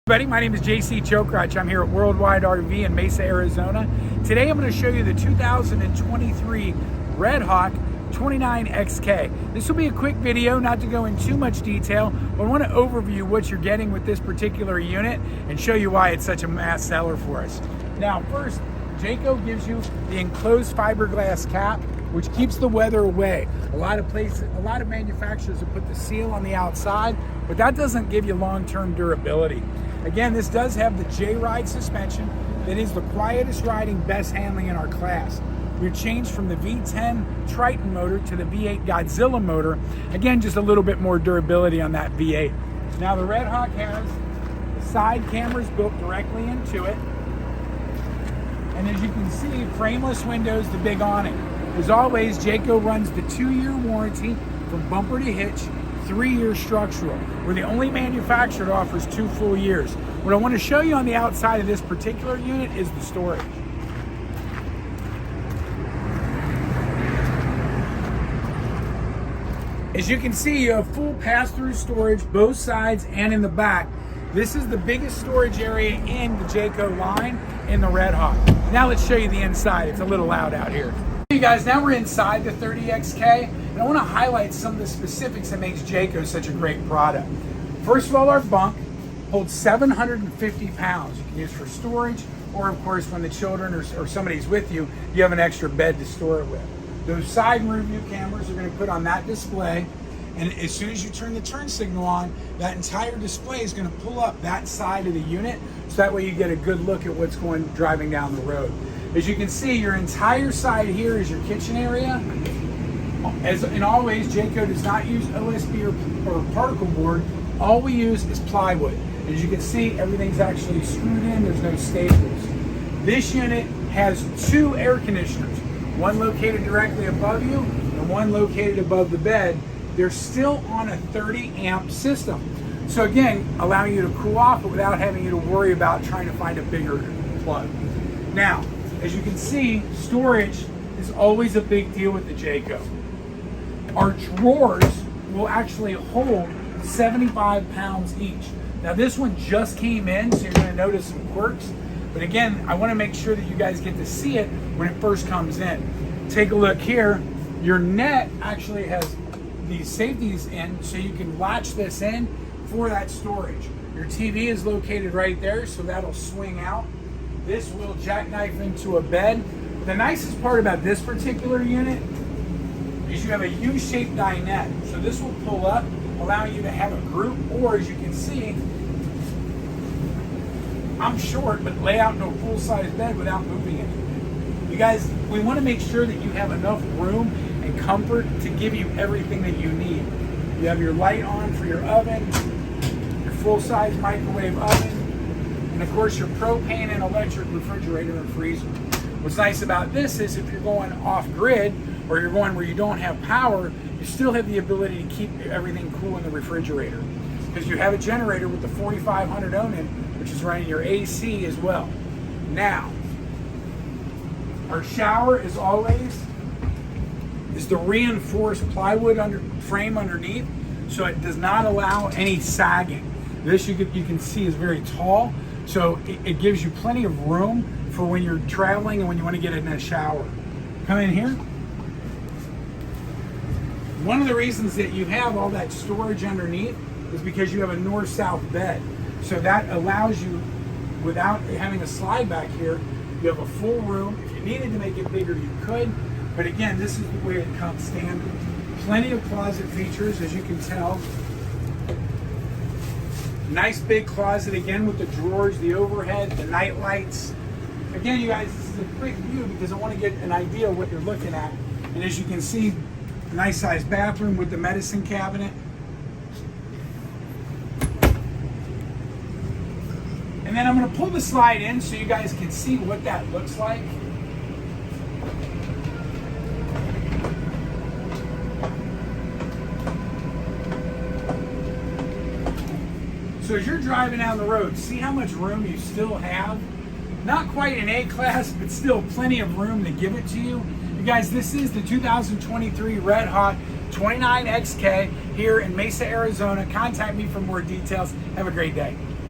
Everybody, my name is JC Chokrach. I'm here at Worldwide RV in Mesa, Arizona. Today I'm going to show you the 2023 Redhawk 29XK. This will be a quick video, not to go in too much detail, but I want to overview what you're getting with this particular unit and show you why it's such a mass seller for us. Now, first, Jayco gives you the enclosed fiberglass cap, which keeps the weather away. A lot of manufacturers have put the seal on the outside, but that doesn't give you long-term durability. Again, this does have the J-Ride suspension that is the quietest riding, best handling in our class. We've changed from the V10 Triton motor to the V8 Godzilla motor. Again, just a little bit more durability on that V8. Now the Redhawk has the side cameras built directly into it. And as you can see, frameless windows, the big awning. As always, Jayco runs the 2-year warranty from bumper to hitch, 3-year structural. We're the only manufacturer that offers 2 full years. What I want to show you on the outside of this particular unit is the storage. As you can see, you have full pass-through storage both sides and in the back. This is the biggest storage area in the Jayco line in the Redhawk. Now let's show you the inside. It's a little loud out here. You guys, now we're inside the 30XK, and I want to highlight some of the specifics that makes Jayco such a great product. First of all, our bunk holds 750 pounds. You can use for storage, or of course, when the children or somebody's with you, you have an extra bed to store it with. Those side and rear view cameras are going to put on that display, and as soon as you turn the turn signal on, that entire display is going to pull up that side of the unit, so that way you get a good look at what's driving down the road. As you can see, your entire side here is your kitchen area. As in always, Jayco does not use OSB or particle board. All we use is plywood. As you can see, everything's actually screwed in. There's no staples. This unit has 2 air conditioners, one located directly above you and one located above the bed. They're still on a 30 amp system. So again, allowing you to cool off, but without having you to worry about trying to find a bigger plug. Now, as you can see, storage is always a big deal with the Jayco. Our drawers will actually hold 75 pounds each. Now this one just came in, so you're going to notice some quirks. But again, I want to make sure that you guys get to see it when it first comes in. Take a look here. Your net actually has these safeties in, so you can latch this in for that storage. Your TV is located right there, so that'll swing out. This will jackknife into a bed. The nicest part about this particular unit is you have a U-shaped dinette. So this will pull up, allowing you to have a group, or as you can see, I'm short, but lay out in a full-size bed without moving anything. You guys, we want to make sure that you have enough room and comfort to give you everything that you need. You have your light on for your oven, your full-size microwave oven, and of course your propane and electric refrigerator and freezer. What's nice about this is if you're going off-grid or you're going where you don't have power, you still have the ability to keep everything cool in the refrigerator, because you have a generator with the 4500 ohm in, which is running your AC as well. Now, our shower, as always, is the reinforced plywood frame underneath, so it does not allow any sagging. This you can see is very tall, so it gives you plenty of room for when you're traveling and when you want to get in a shower. Come in here. One of the reasons that you have all that storage underneath is because you have a north-south bed. So that allows you, without having a slide back here, you have a full room. If you needed to make it bigger, you could. But again, this is the way it comes standard. Plenty of closet features, as you can tell. Nice big closet, again, with the drawers, the overhead, the night lights. Again, you guys, this is a quick view because I want to get an idea of what you're looking at. And as you can see, a nice sized bathroom with the medicine cabinet. And then I'm going to pull the slide in so you guys can see what that looks like. So as you're driving down the road, see how much room you still have? Not quite an A-class, but still plenty of room to give it to you. You guys, this is the 2023 Redhawk 29XK here in Mesa, Arizona. Contact me for more details. Have a great day.